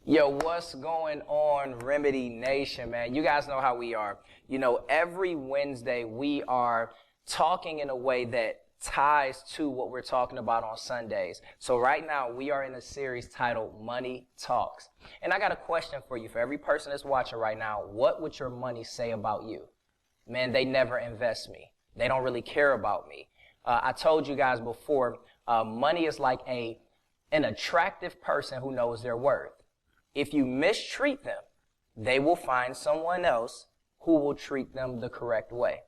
Yo, what's going on, Remedy Nation, man? You guys know how we are. You know, every Wednesday we are talking in a way that ties to what we're talking about on Sundays. So right now we are in a series titled Money Talks. And I got a question for you. For every person that's watching right now, what would your money say about you? Man, they never invest me. They don't really care about me. I told you guys before, money is like an attractive person who knows their worth. If you mistreat them, they will find someone else who will treat them the correct way.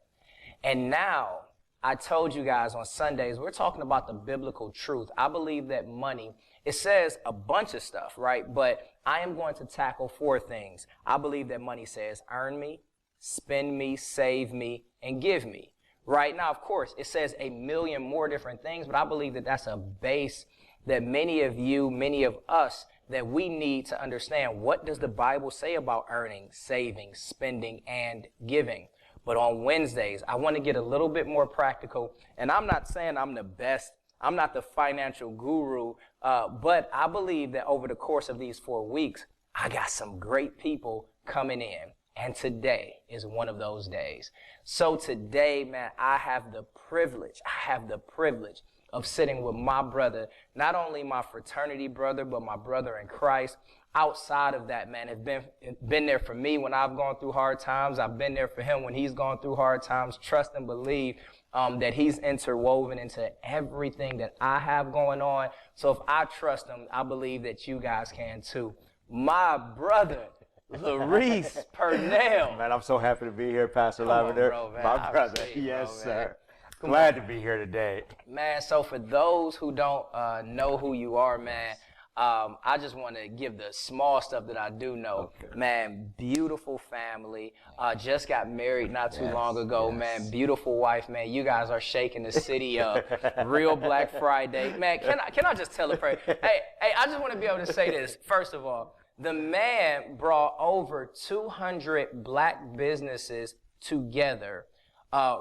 And now, I told you guys on Sundays, we're talking about the biblical truth. I believe that money, it says a bunch of stuff, right? But I am going to tackle 4 things. I believe that money says earn me, spend me, save me, and give me. Right now, of course, it says a million more different things, but I believe that that's a base that many of you, many of us, that we need to understand. What does the Bible say about earning, saving, spending, and giving? But on Wednesdays, I want to get a little bit more practical. And I'm not saying I'm the best. I'm not the financial guru. But I believe that over the course of these 4 weeks, I got some great people coming in. And today is one of those days. So today, man, I have the privilege of sitting with my brother, not only my fraternity brother, but my brother in Christ. Outside of that, man, have been there for me when I've gone through hard times. I've been there for him when he's gone through hard times. Trust and believe that he's interwoven into everything that I have going on. So if I trust him, I believe that you guys can too. My brother, Larice Purnell. Man, I'm so happy to be here, Pastor Lav. My brother. Yes, sir. Glad to be here today. Man, so for those who don't know who you are, man, I just want to give the small stuff that I do know. Okay. Man, beautiful family. Just got married not too long ago, man. Beautiful wife, man. You guys are shaking the city up. Real Black Friday. Man, can I just tell a prayer? Hey, I just want to be able to say this. First of all, the man brought over 200 black businesses together,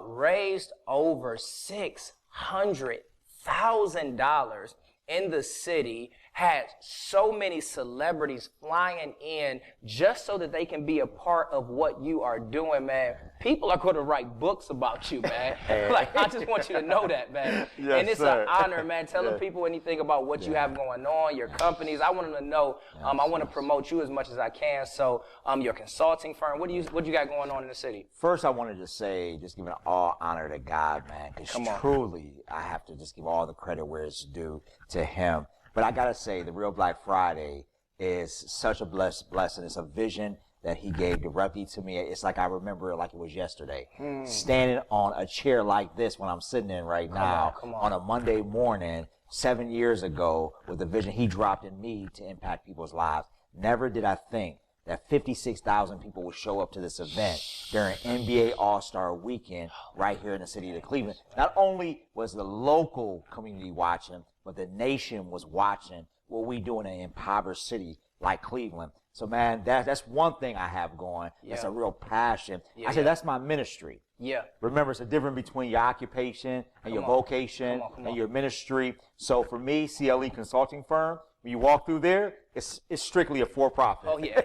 raised over $600,000 in the city, had so many celebrities flying in just so that they can be a part of what you are doing, man. People are going to write books about you, man. Like, I just want you to know that, man. Yes, and it's sir. an honor, man. Telling people anything about what you have going on, your companies. I want them to know. I want to promote you as much as I can. So, your consulting firm. What you got going on in the city? First, I wanted to say, just giving all honor to God, man, because truly, I have to just give all the credit where it's due to Him. But I gotta say, the Real Black Friday is such a blessing. It's a vision that He gave directly to me. It's like I remember it like it was yesterday. Standing on a chair like this when I'm sitting in right now on a Monday morning 7 years ago with the vision He dropped in me to impact people's lives. Never did I think that 56,000 people would show up to this event during NBA All-Star Weekend right here in the city of Cleveland. Not only was the local community watching, but the nation was watching what we do in an impoverished city like Cleveland. So, man, that's one thing I have going. That's a real passion. I say that's my ministry. Yeah. Remember, it's a difference between your occupation and your vocation and your ministry. So, for me, CLE Consulting Firm, when you walk through there, it's strictly a for-profit. Oh, yeah.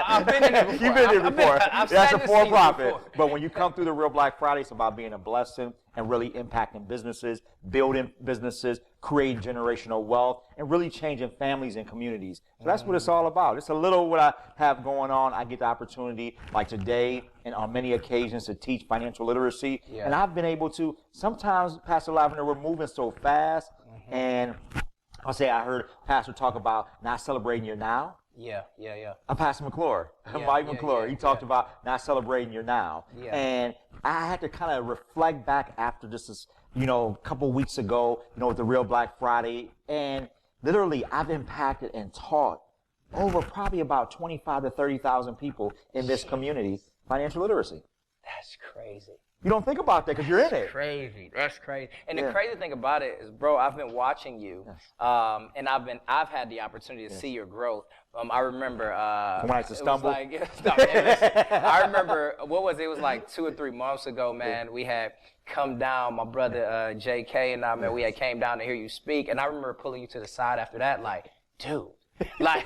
I've been in there before. You've been there before. That's a for-profit. before. But when you come through the Real Black Friday, it's about being a blessing and really impacting businesses, building businesses, creating generational wealth, and really changing families and communities. So that's what it's all about. It's a little what I have going on. I get the opportunity, like today and on many occasions, to teach financial literacy. And I've been able to, sometimes, Pastor Lavender, we're moving so fast, and I heard Pastor talk about not celebrating your now. Yeah. I'm Pastor McClure, Mike McClure. He talked about not celebrating your now. And I had to kind of reflect back after this, a couple weeks ago, with the Real Black Friday. And literally, I've impacted and taught over probably about 25 to 30,000 people in this community financial literacy. That's crazy. You don't think about that because you're in it. That's crazy. And the crazy thing about it is, bro, I've been watching you, and I've had the opportunity to see your growth. I remember when I used to stumble. I remember what was it? It was like 2 or 3 months ago, man. We had come down, my brother JK and I, man. We had came down to hear you speak, and I remember pulling you to the side after that, like, dude, Man,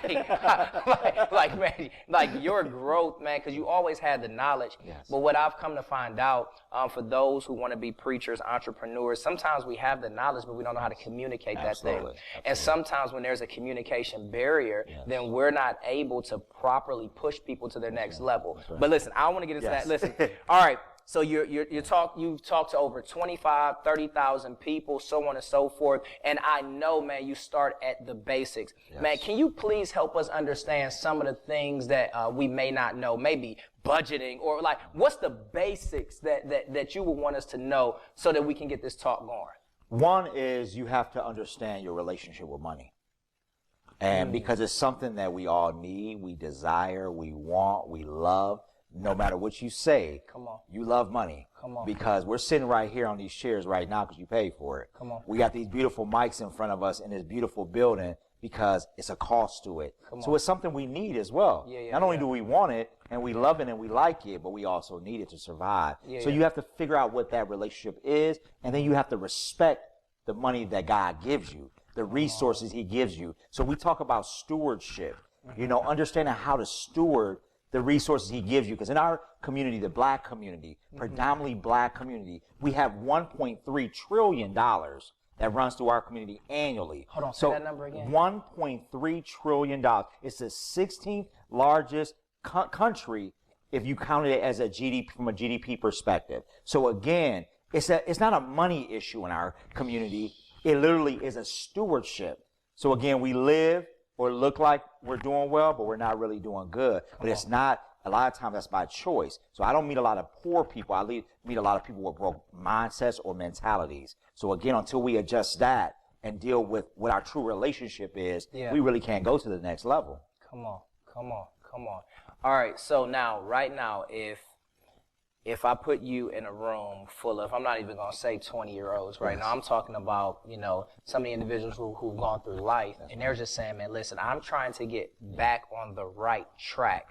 like your growth, man, because you always had the knowledge. Yes. But what I've come to find out, for those who want to be preachers, entrepreneurs, sometimes we have the knowledge, but we don't know how to communicate that thing. Absolutely. And sometimes when there's a communication barrier, then we're not able to properly push people to their next level. Right. But listen, I want to get into that. Listen, all right. So you've talked to over 25, 30,000 people, so on and so forth. And I know, man, you start at the basics. Yes. Man, can you please help us understand some of the things that we may not know, maybe budgeting, or like what's the basics that you would want us to know so that we can get this talk going? One is you have to understand your relationship with money. And because it's something that we all need, we desire, we want, we love. No matter what you say, you love money. Because we're sitting right here on these chairs right now because you paid for it. We got these beautiful mics in front of us in this beautiful building because it's a cost to it. So it's something we need as well. Not only do we want it and we love it and we like it, but we also need it to survive. So you have to figure out what that relationship is, and then you have to respect the money that God gives you, the resources he gives you. So we talk about stewardship, understanding how to steward the resources he gives you. Because in our community, the black community, predominantly black community, we have $1.3 trillion that runs through our community annually. Hold on, say that number again. $1.3 trillion. It's the 16th largest country if you count it as a GDP, from a GDP perspective. So again, it's not a money issue in our community. It literally is a stewardship. So again, we live or look like we're doing well, but we're not really doing good. But it's not, a lot of times that's by choice. So I don't meet a lot of poor people. I meet a lot of people with broke mindsets or mentalities. So again, until we adjust that and deal with what our true relationship is, we really can't go to the next level. Come on. All right, so right now, if I put you in a room full of, I'm not even going to say 20-year-olds right now. I'm talking about, some of the individuals who've gone through life, and they're just saying, man, listen, I'm trying to get back on the right track.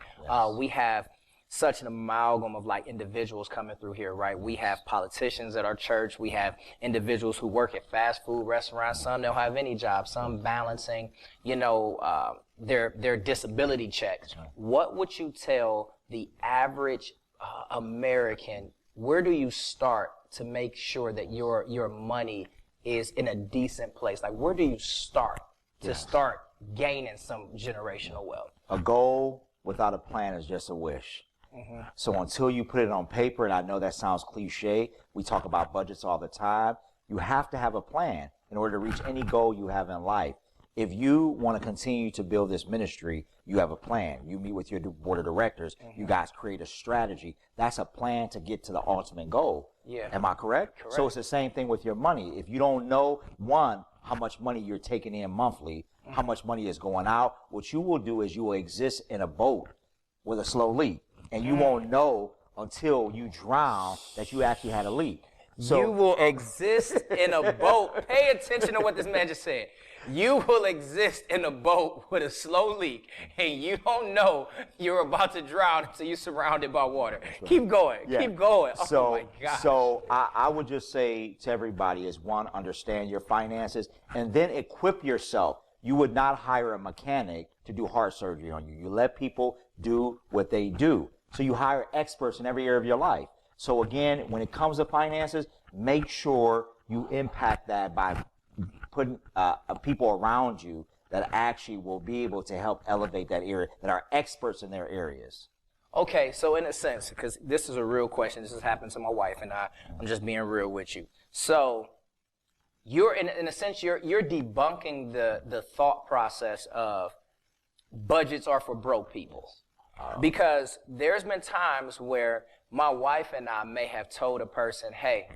We have such an amalgam of like individuals coming through here, right? We have politicians at our church. We have individuals who work at fast food restaurants. Some don't have any job. Some balancing, their disability checks. What would you tell the average American? Where do you start to make sure that your money is in a decent place? Like, where do you start to start gaining some generational wealth? A goal without a plan is just a wish. So until you put it on paper, and I know that sounds cliche, we talk about budgets all the time, you have to have a plan in order to reach any goal you have in life. If you want to continue to build this ministry, you have a plan. You meet with your board of directors. You guys create a strategy. That's a plan to get to the ultimate goal. Am I correct? Correct. So it's the same thing with your money. If you don't know, one, how much money you're taking in monthly, how much money is going out, what you will do is you will exist in a boat with a slow leak. And you won't know until you drown that you actually had a leak. So you will exist in a boat. Pay attention to what this man just said. You will exist in a boat with a slow leak, and you don't know you're about to drown until you're surrounded by water. Keep going. Keep going. Oh my God. So I would just say to everybody is, one, understand your finances, and then equip yourself. You would not hire a mechanic to do heart surgery on you. You let people do what they do. So you hire experts in every area of your life. So again, when it comes to finances, make sure you impact that by putting people around you that actually will be able to help elevate that area, that are experts in their areas. Okay, so in a sense, because this is a real question, this has happened to my wife and I'm just being real with you. So you're in a sense, you're debunking the thought process of budgets are for broke people. Because there's been times where my wife and I may have told a person, hey,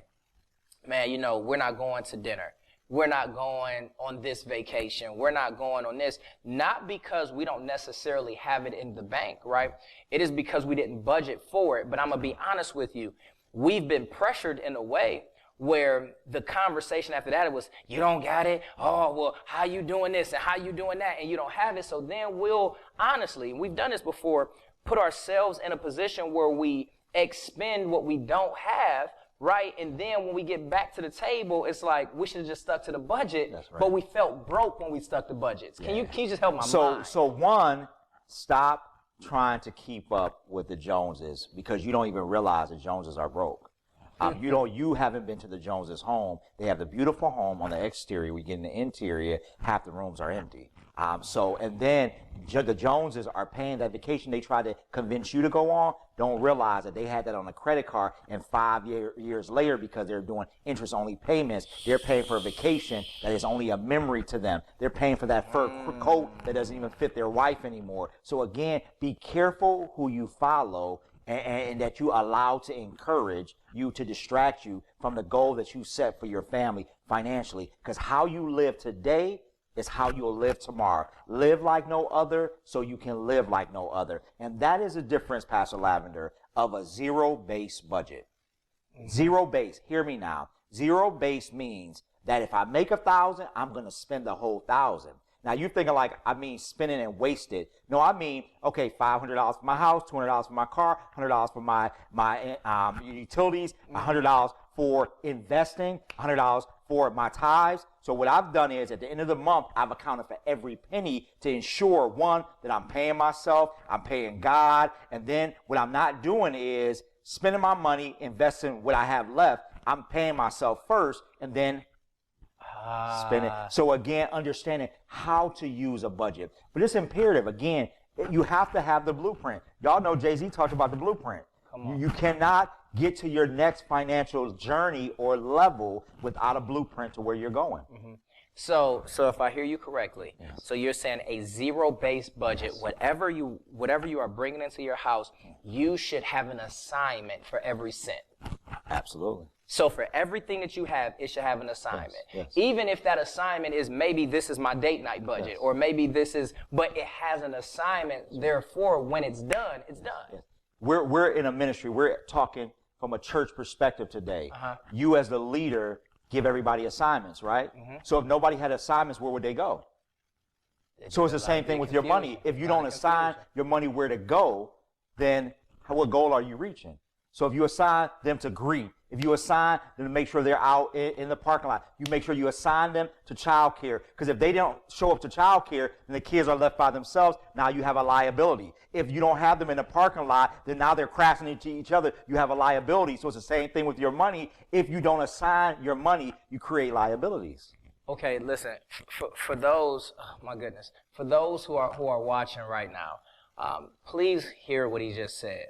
man, we're not going to dinner. We're not going on this vacation. We're not going on this. Not because we don't necessarily have it in the bank, right? It is because we didn't budget for it. But I'm going to be honest with you. We've been pressured in a way where the conversation after that, it was, you don't got it? Oh, well, how you doing this and how you doing that? And you don't have it. So then we'll, honestly, we've done this before, put ourselves in a position where we expend what we don't have right? And then when we get back to the table, it's like we should have just stuck to the budget, That's right. but we felt broke when we stuck to budgets. Can you just help my mind? So one, stop trying to keep up with the Joneses because you don't even realize the Joneses are broke. You haven't been to the Joneses' home. They have the beautiful home on the exterior. We get in the interior, half the rooms are empty. And then the Joneses are paying that vacation they try to convince you to go on. Don't realize that they had that on a credit card, and 5 years later, because they're doing interest-only payments, they're paying for a vacation that is only a memory to them. They're paying for that fur coat that doesn't even fit their wife anymore. So again, be careful who you follow and that you allow to encourage you to distract you from the goal that you set for your family financially. Because how you live today is how you'll live tomorrow. Live like no other so you can live like no other. And that is the difference, Pastor Lavender, of a zero-based budget. Zero base, hear me now. Zero base means that if I make 1,000, I'm going to spend the whole 1,000. Now, you're thinking like, I mean spending and wasted. No, I mean, okay, $500 for my house, $200 for my car, $100 for my utilities, $100 for investing, $100 for my tithes. So what I've done is at the end of the month, I've accounted for every penny to ensure, one, that I'm paying myself, I'm paying God, and then what I'm not doing is spending my money, investing what I have left. I'm paying myself first, and then spend it. So again, understanding how to use a budget. But it's imperative. Again, you have to have the blueprint. Y'all know Jay-Z talked about the blueprint. You cannot get to your next financial journey or level without a blueprint to where you're going. Mm-hmm. So if I hear you correctly, so you're saying a zero-based budget, whatever you are bringing into your house, you should have an assignment for every cent. Absolutely. So for everything that you have, it should have an assignment. Yes. Even if that assignment is maybe this is my date night budget, or maybe this is, but it has an assignment. Therefore, when it's done, it's done. Yes. We're in a ministry. We're talking from a church perspective today. You as the leader give everybody assignments, right? So if nobody had assignments, where would they go? So it's the same thing with your money. If you don't assign your money where to go, then what goal are you reaching? So if you assign them to greet, if you assign them to make sure they're out in the parking lot, you make sure you assign them to child care. Because if they don't show up to child care, then the kids are left by themselves. Now you have a liability. If you don't have them in the parking lot, then now they're crashing into each other. You have a liability. So it's the same thing with your money. If you don't assign your money, you create liabilities. Okay, listen, for those, oh my goodness, for those who are watching right now, please hear what he just said.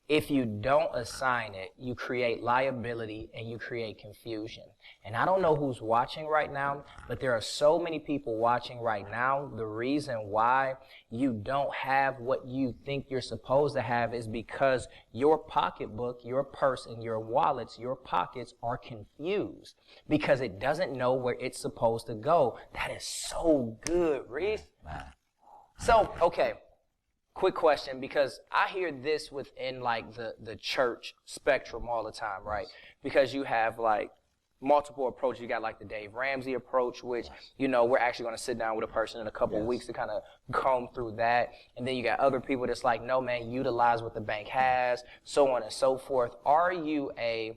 If you don't assign it, you create liability and you create confusion. And I don't know who's watching right now, but there are so many people watching right now. The reason why you don't have what you think you're supposed to have is because your pocketbook, your purse, and your wallets, your pockets are confused because it doesn't know where it's supposed to go. That is so good, Reese. So, okay. Quick question, because I hear this within like the church spectrum all the time, right? Because you have like multiple approaches. You got like the Dave Ramsey approach, which, you know, we're actually going to sit down with a person in a couple of weeks to kind of comb through that. And then you got other people that's like, no, man, utilize what the bank has, so on and so forth. Are you a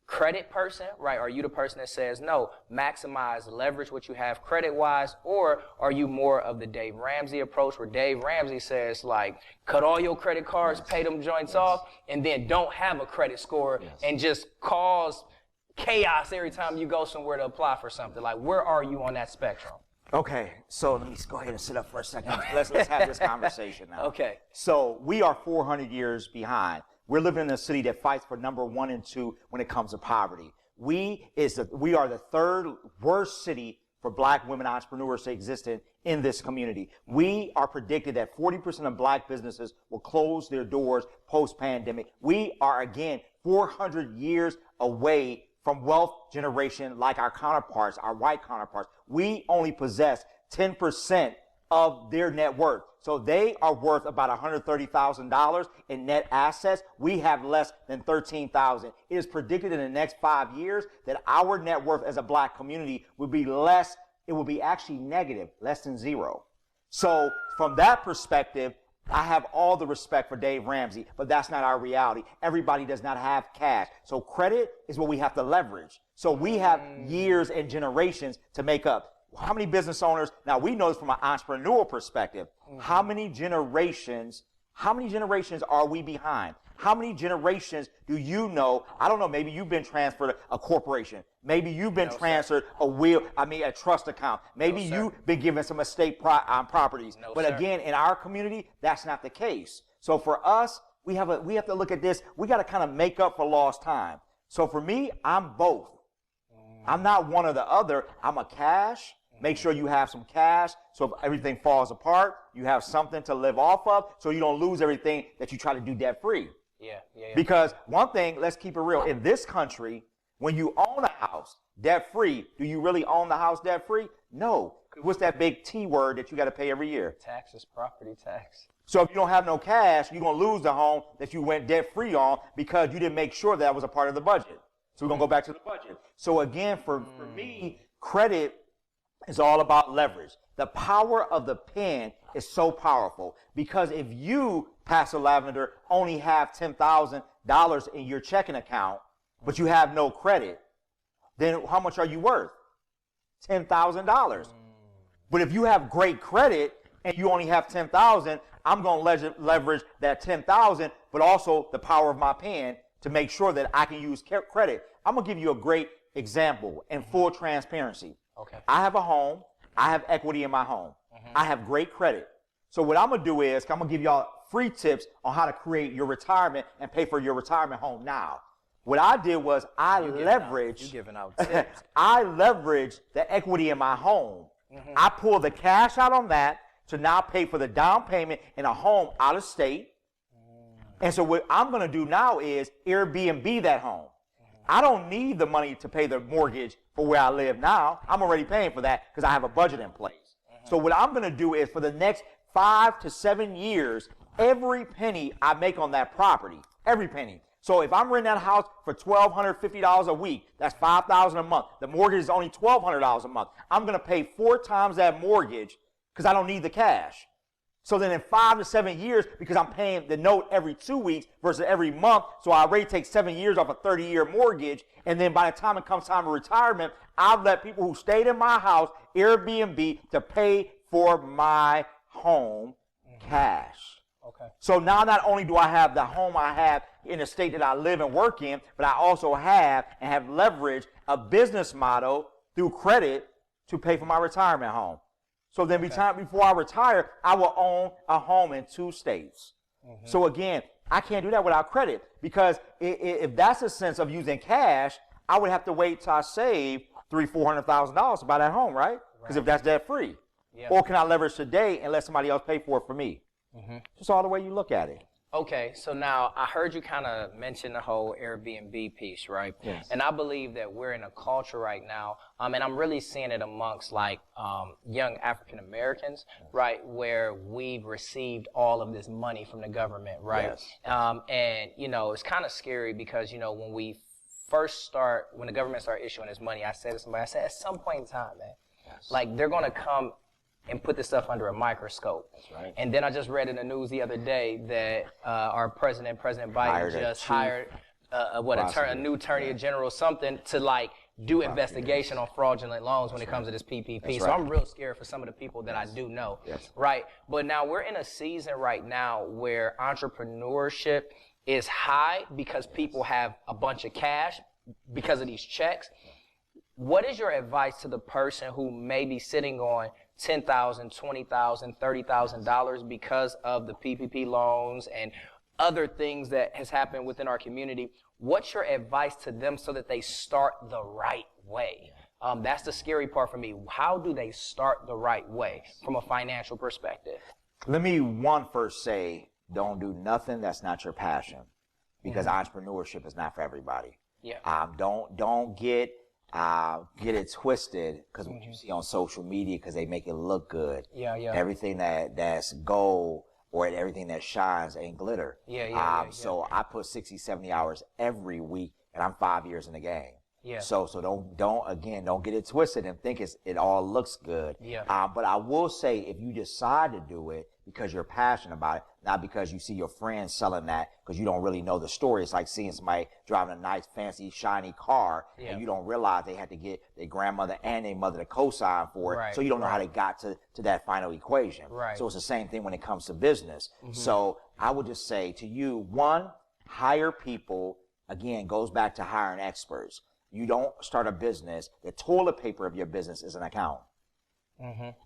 credit person, right? Are you the person that says, no, maximize, leverage what you have credit-wise? Or are you more of the Dave Ramsey approach where Dave Ramsey says, like, cut all your credit cards, pay them joints off, and then don't have a credit score and just cause chaos every time you go somewhere to apply for something? Like, where are you on that spectrum? Okay, so let me go ahead and sit up for a second. Let's have this conversation now. Okay. So we are 400 years behind. We're living in a city that fights for number 1 and 2 when it comes to poverty. We are the third worst city for black women entrepreneurs to exist in this community. We are predicted that 40% of black businesses will close their doors post-pandemic. We are, again, 400 years away from wealth generation like our counterparts, our white counterparts. We only possess 10% of their net worth. So they are worth about $130,000 in net assets. We have less than $13,000. It is predicted in the next 5 years that our net worth as a black community will be less. It will be actually negative, less than zero. So from that perspective, I have all the respect for Dave Ramsey, but that's not our reality. Everybody does not have cash. So credit is what we have to leverage. So we have years and generations to make up. How many business owners, now we know this from an entrepreneurial perspective, how many generations are we behind? How many generations do you know? I don't know, maybe you've been transferred a corporation. Maybe you've been transferred a trust account. Maybe you've been given some estate properties. But again, in our community, that's not the case. So for us, we have to look at this. We got to kind of make up for lost time. So for me, I'm both. I'm not one or the other. I'm a cash. Make sure you have some cash, so if everything falls apart, you have something to live off of, so you don't lose everything that you try to do debt-free. Yeah. Because one thing, let's keep it real. In this country, when you own a house debt-free, do you really own the house debt-free? No. What's that big T word that you got to pay every year? Taxes, property tax. So if you don't have no cash, you're going to lose the home that you went debt-free on because you didn't make sure that was a part of the budget. So we're going to go back to the budget. So again, for me, credit is all about leverage. The power of the pen is so powerful because if you, Pastor Lavender, only have $10,000 in your checking account, but you have no credit, then how much are you worth? $10,000. But if you have great credit and you only have $10,000, I'm going to leverage that $10,000, but also the power of my pen to make sure that I can use credit. I'm going to give you a great example in full transparency. Okay. I have a home. I have equity in my home. I have great credit. So what I'm going to do is I'm going to give y'all free tips on how to create your retirement and pay for your retirement home now. What I did was I leveraged the equity in my home. I pulled the cash out on that to now pay for the down payment in a home out of state. And so what I'm going to do now is Airbnb that home. I don't need the money to pay the mortgage for where I live now. I'm already paying for that because I have a budget in place. So what I'm going to do is for the next 5 to 7 years, every penny I make on that property, every penny. So if I'm renting that house for $1,250 a week, that's $5,000 a month. The mortgage is only $1,200 a month. I'm going to pay 4 times that mortgage because I don't need the cash. So then in 5 to 7 years, because I'm paying the note every 2 weeks versus every month, so I already take 7 years off a 30-year mortgage, and then by the time it comes time for retirement, I've let people who stayed in my house, Airbnb, to pay for my home cash. Okay. So now not only do I have the home I have in the state that I live and work in, but I also have leveraged a business model through credit to pay for my retirement home. So then before I retire, I will own a home in 2 states. So again, I can't do that without credit because if that's a sense of using cash, I would have to wait till I save $300,000-$400,000 to buy that home, right? Because if that's debt free. Yeah. Or can I leverage today and let somebody else pay for it for me? Just all the way you look at it. Okay, so now I heard you kind of mention the whole Airbnb piece, right? Yes. And I believe that we're in a culture right now, and I'm really seeing it amongst like young African Americans, right, where we've received all of this money from the government, right? Yes. And you know, it's kind of scary because when when the government started issuing this money, I said to somebody, at some point in time, man, like they're gonna come and put this stuff under a microscope. That's right. And then I just read in the news the other day that our President Biden just hired a new attorney general, something to like do investigation on fraudulent loans when it comes to this PPP. So I'm real scared for some of the people that I do know. Right. But now we're in a season right now where entrepreneurship is high because people have a bunch of cash because of these checks. What is your advice to the person who may be sitting on $10,000, $20,000, $30,000 because of the PPP loans and other things that has happened within our community? What's your advice to them so that they start the right way? That's the scary part for me. How do they start the right way from a financial perspective? Let me first say, don't do nothing that's not your passion, because entrepreneurship is not for everybody. Yeah. Don't get it twisted because what you see on social media, because they make it look good. Yeah. Everything that's gold or everything that shines ain't glitter. So I put 60, 70 hours every week, and I'm 5 years in the game. Yeah. So don't get it twisted and think it all looks good. Yeah. But I will say, if you decide to do it, because you're passionate about it, not because you see your friends selling that because you don't really know the story. It's like seeing somebody driving a nice, fancy, shiny car, and you don't realize they had to get their grandmother and their mother to co-sign for it, Right, so you don't know how they got to that final equation. Right. So it's the same thing when it comes to business. So I would just say to you, one, hire people. Again, goes back to hiring experts. You don't start a business. The toilet paper of your business is an account.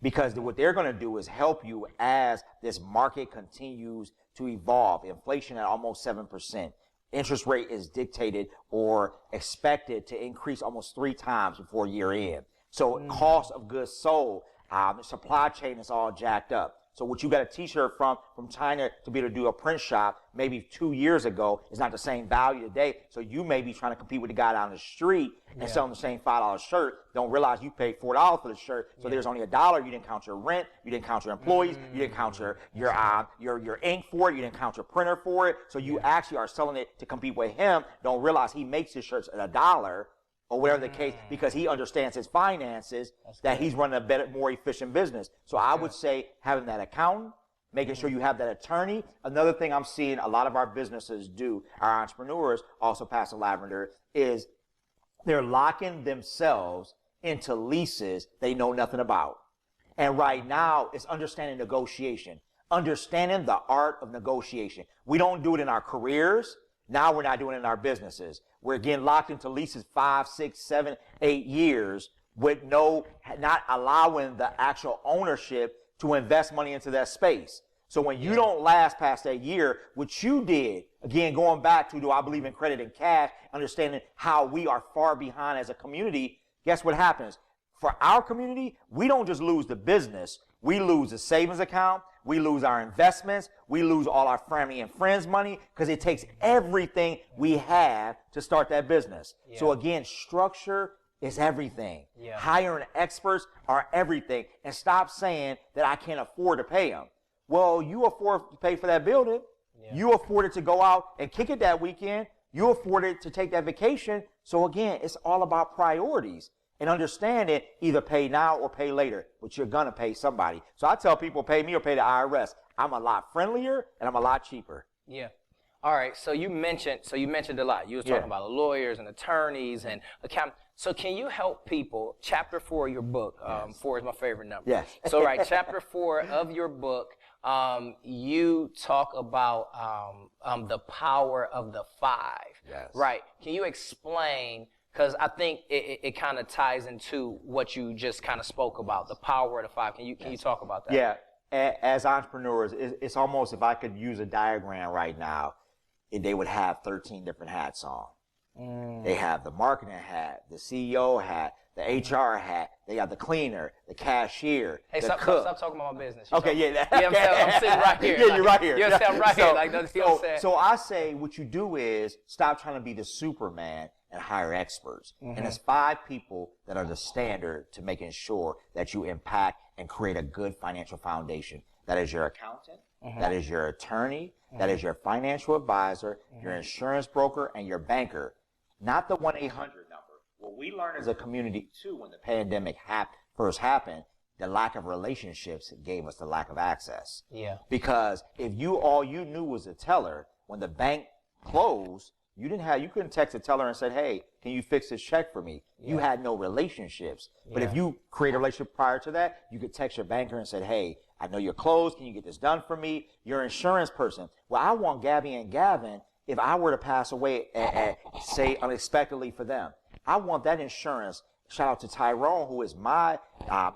Because what they're going to do is help you as this market continues to evolve. Inflation at almost 7%. Interest rate is dictated or expected to increase almost 3 times before year end. So cost of goods sold, the supply chain is all jacked up. So what you got a t-shirt from China to be able to do a print shop maybe 2 years ago is not the same value today. So you may be trying to compete with the guy down the street and selling the same $5 shirt. Don't realize you paid $4 for the shirt. So there's only $1. You didn't count your rent. You didn't count your employees. You didn't count your ink for it. You didn't count your printer for it. So you actually are selling it to compete with him. Don't realize he makes his shirts at $1. Or whatever the case, because he understands his finances, that he's running a better, more efficient business. So I would say having that accountant, making sure you have that attorney. Another thing I'm seeing a lot of our businesses do, our entrepreneurs, also Pastor Lavender, is they're locking themselves into leases they know nothing about. And right now, it's understanding negotiation, understanding the art of negotiation. We don't do it in our careers. Now we're not doing it in our businesses. We're getting locked into leases 5, 6, 7, 8 years with not allowing the actual ownership to invest money into that space. So when you don't last past that year, what you did, again, going back to, do I believe in credit and cash, understanding how we are far behind as a community, guess what happens? For our community, we don't just lose the business. We lose the savings account. We lose our investments. We lose all our family and friends' money because it takes everything we have to start that business. So again, structure is everything. Hiring experts are everything. And stop saying that I can't afford to pay them. Well, you afford to pay for that building. You afforded to go out and kick it that weekend. You afforded to take that vacation. So again, it's all about priorities. And understand it, either pay now or pay later, but you're going to pay somebody. So I tell people, pay me or pay the IRS. I'm a lot friendlier and I'm a lot cheaper. Yeah. All right. So you mentioned a lot. You was talking about lawyers and attorneys and accountants. So can you help people, chapter 4 of your book, 4 is my favorite number. Yes. So chapter 4 of your book, you talk about the power of the 5. Yes. Right. Can you explain, because I think it kind of ties into what you just kind of spoke about, the power of the 5. Can you talk about that? Yeah. As entrepreneurs, it's almost, if I could use a diagram right now, they would have 13 different hats on. They have the marketing hat, the CEO hat, the HR hat. They got the cleaner, the cashier, hey, the stop talking about my business. Okay, I'm sitting right here. Yeah, you're right here. You're sitting right here. Like, you know what I'm saying? So I say what you do is stop trying to be the Superman and hire experts. And it's 5 people that are the standard to making sure that you impact and create a good financial foundation. That is your accountant, that is your attorney, that is your financial advisor, your insurance broker, and your banker. Not the 1-800 number. What we learned as a community, too, when the pandemic first happened, the lack of relationships gave us the lack of access. Yeah. Because if all you knew was a teller, when the bank closed, you couldn't text a teller and said, hey, can you fix this check for me? You had no relationships. But if you create a relationship prior to that, you could text your banker and said, hey, I know you're closed. Can you get this done for me? Your insurance person. Well, I want Gabby and Gavin, if I were to pass away, say unexpectedly for them, I want that insurance. Shout out to Tyrone, who is my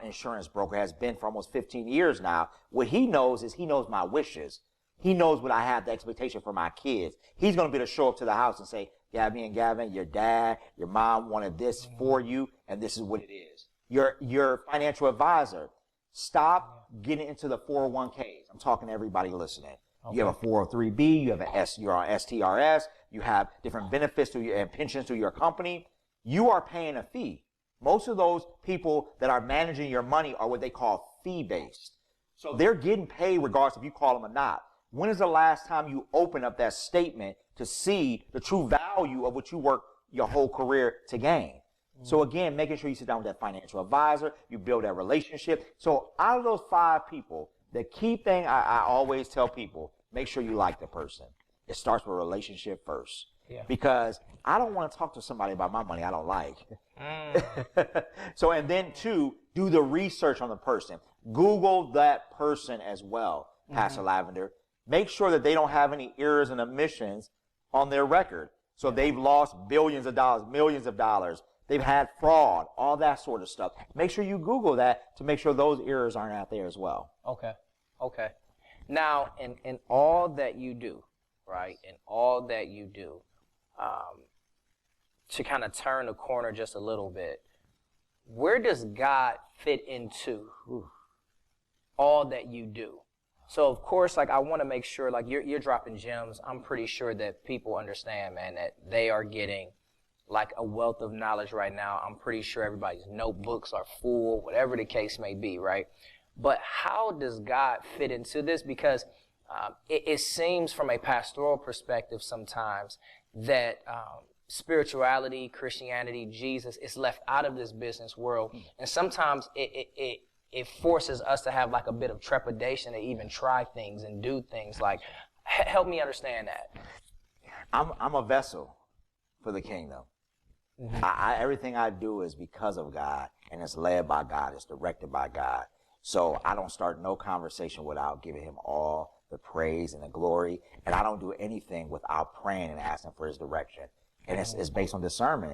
insurance broker, has been for almost 15 years now. What he knows is he knows my wishes. He knows what I have, the expectation for my kids. He's going to be able to show up to the house and say, Gabby and Gavin, your dad, your mom wanted this for you, and this is what it is. Your financial advisor, stop getting into the 401ks. I'm talking to everybody listening. Okay. You have a 403B, you're on STRS, you have different benefits and pensions to your company. You are paying a fee. Most of those people that are managing your money are what they call fee-based. So they're getting paid regardless if you call them or not. When is the last time you open up that statement to see the true value of what you worked your whole career to gain? So again, making sure you sit down with that financial advisor, you build that relationship. So out of those 5 people, The key thing I always tell people, make sure you like the person. It starts with a relationship first. Yeah. Because I don't want to talk to somebody about my money I don't like. So, and then 2, do the research on the person. Google that person as well, Pastor Lavender. Make sure that they don't have any errors and omissions on their record. So they've lost billions of dollars, millions of dollars. They've had fraud, all that sort of stuff. Make sure you Google that to make sure those errors aren't out there as well. Okay. Now, in all that you do, right, in all that you do, to kind of turn the corner just a little bit, where does God fit into all that you do? So, of course, like, I want to make sure, like, you're dropping gems. I'm pretty sure that people understand, man, that they are getting, like, a wealth of knowledge right now. I'm pretty sure everybody's notebooks are full, whatever the case may be, right? But how does God fit into this? Because it seems from a pastoral perspective sometimes that spirituality, Christianity, Jesus is left out of this business world. And sometimes it forces us to have like a bit of trepidation to even try things and do things. Like, help me understand that. I'm a vessel for the kingdom. Everything I do is because of God, and it's led by God, it's directed by God. So I don't start no conversation without giving him all the praise and the glory, and I don't do anything without praying and asking for his direction. And it's based on discernment.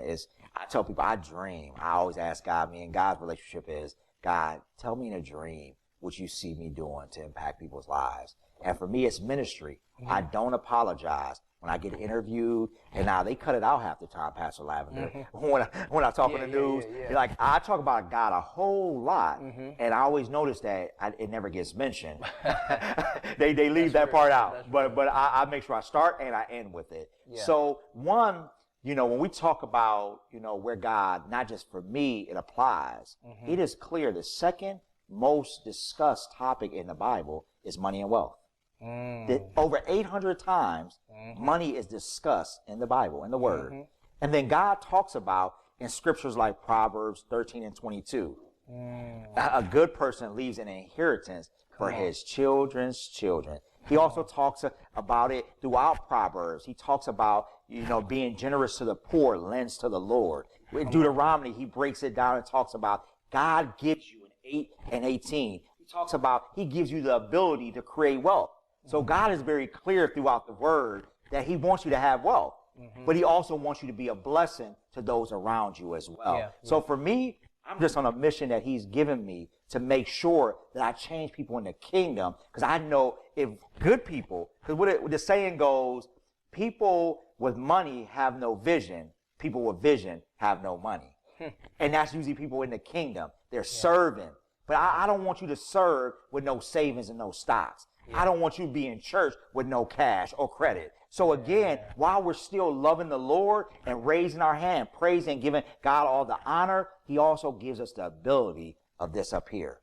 I tell people I dream. I always ask God. Me and God's relationship is, God, tell me in a dream what you see me doing to impact people's lives. And for me, it's ministry. I don't apologize when I get interviewed. And now they cut it out half the time, Pastor Lavender. When I talk on the news, like, I talk about God a whole lot, and I always notice that it never gets mentioned. They leave that part out, but I make sure I start and I end with it. So one, when we talk about, where God, not just for me, it applies, it is clear the second most discussed topic in the Bible is money and wealth. Over 800 times, money is discussed in the Bible, in the Word. And then God talks about in scriptures like Proverbs 13 and 22, a good person leaves an inheritance for his children's children. He also talks about it throughout Proverbs. He talks about, being generous to the poor lends to the Lord. With Deuteronomy, he breaks it down and talks about God gives you in 8 and 18. He talks about he gives you the ability to create wealth. So God is very clear throughout the word that he wants you to have wealth, but he also wants you to be a blessing to those around you as well. So for me, I'm just on a mission that he's given me to make sure that I change people in the kingdom, because I know if good people, because what the saying goes, people with money have no vision, people with vision have no money. And that's usually people in the kingdom. They're serving. But I don't want you to serve with no savings and no stocks. I don't want you to be in church with no cash or credit. So again, while we're still loving the Lord and raising our hand, praising, giving God all the honor, he also gives us the ability of this up here.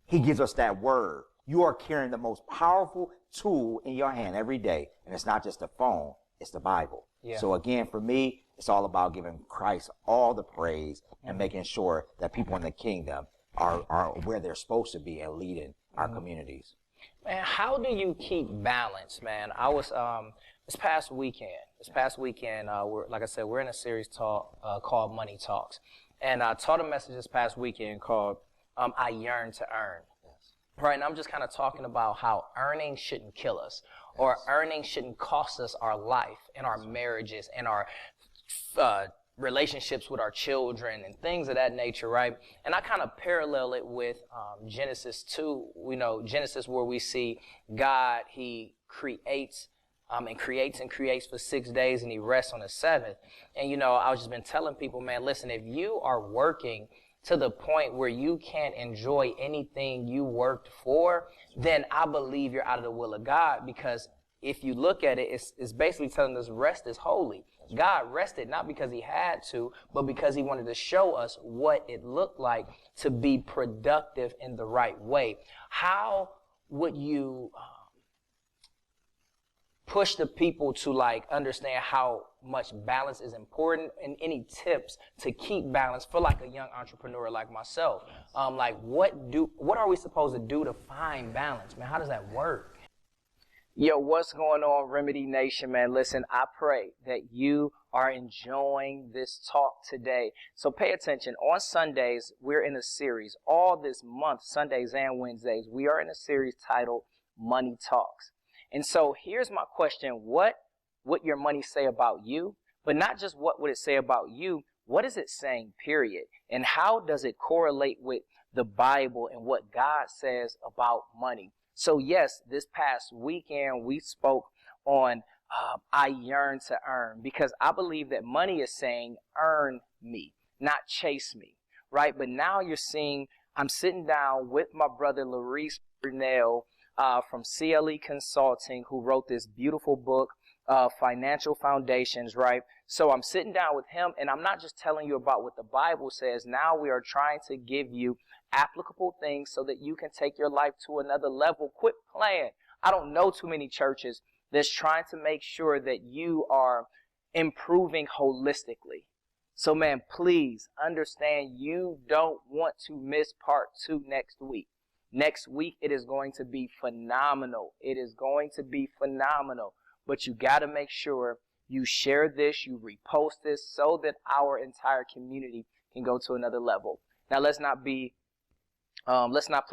He gives us that word. You are carrying the most powerful tool in your hand every day. And it's not just a phone, it's the Bible. So again, for me, it's all about giving Christ all the praise and making sure that people in the kingdom are where they're supposed to be and leading our communities. Man, how do you keep balance, man? I was this past weekend, like I said, we're in a series called Money Talks, and I taught a message this past weekend called "I Yearn to Earn." Right, and I'm just kind of talking about how earning shouldn't kill us, or earning shouldn't cost us our life and our marriages and our relationships with our children and things of that nature, right? And I kind of parallel it with Genesis 2, Genesis, where we see God, he creates and creates for 6 days, and he rests on the seventh. And, I've just been telling people, man, listen, if you are working to the point where you can't enjoy anything you worked for, then I believe you're out of the will of God, because if you look at it, it's basically telling us rest is holy. God rested not because he had to, but because he wanted to show us what it looked like to be productive in the right way. How would you push the people to like understand how much balance is important, and any tips to keep balance for like a young entrepreneur like myself. Like what are we supposed to do to find balance, man? How does that work? Yo, what's going on, Remedy Nation, man? Listen, I pray that you are enjoying this talk today. So pay attention. On Sundays, we're in a series. All this month, Sundays and Wednesdays, we are in a series titled Money Talks. And so here's my question. What would your money say about you? But not just what would it say about you, what is it saying, period? And how does it correlate with the Bible and what God says about money? So yes, this past weekend we spoke on I yearn to earn, because I believe that money is saying earn me, not chase me, right? But now you're seeing, I'm sitting down with my brother Laurice Brunel from CLE Consulting, who wrote this beautiful book, Financial Foundations, right? So I'm sitting down with him, and I'm not just telling you about what the Bible says. Now we are trying to give you applicable things so that you can take your life to another level. Quit playing. I don't know too many churches that's trying to make sure that you are improving holistically. So man, please understand, you don't want to miss part 2 next week. Next week, it is going to be phenomenal. It is going to be phenomenal. But you got to make sure you share this, you repost this, so that our entire community can go to another level. Now, let's not play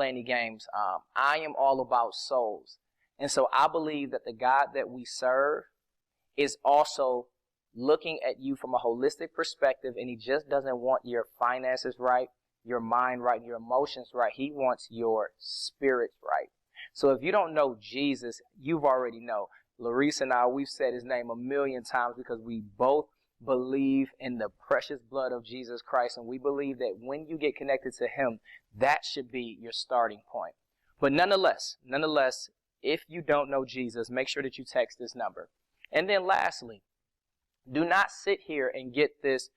any games. I am all about souls. And so I believe that the God that we serve is also looking at you from a holistic perspective, and he just doesn't want your finances right, your mind right, your emotions right. He wants your spirit right. So if you don't know Jesus, you've already know. Laurice and I, we've said his name a million times because we both believe in the precious blood of Jesus Christ, and we believe that when you get connected to him, that should be your starting point. But nonetheless, if you don't know Jesus, make sure that you text this number. And then lastly, do not sit here and get this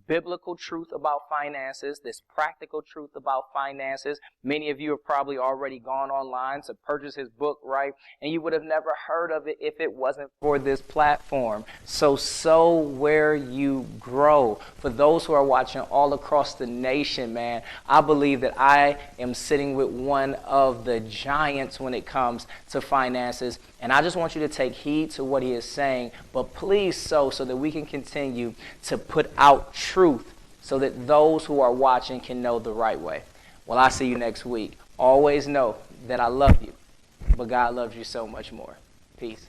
biblical truth about finances, this practical truth about finances. Many of you have probably already gone online to purchase his book, right? And you would have never heard of it if it wasn't for this platform. So sow where you grow. For those who are watching all across the nation, man, I believe that I am sitting with one of the giants when it comes to finances. And I just want you to take heed to what he is saying, but please sow so that we can continue to put out truth so that those who are watching can know the right way. Well, I'll see you next week. Always know that I love you, but God loves you so much more. Peace.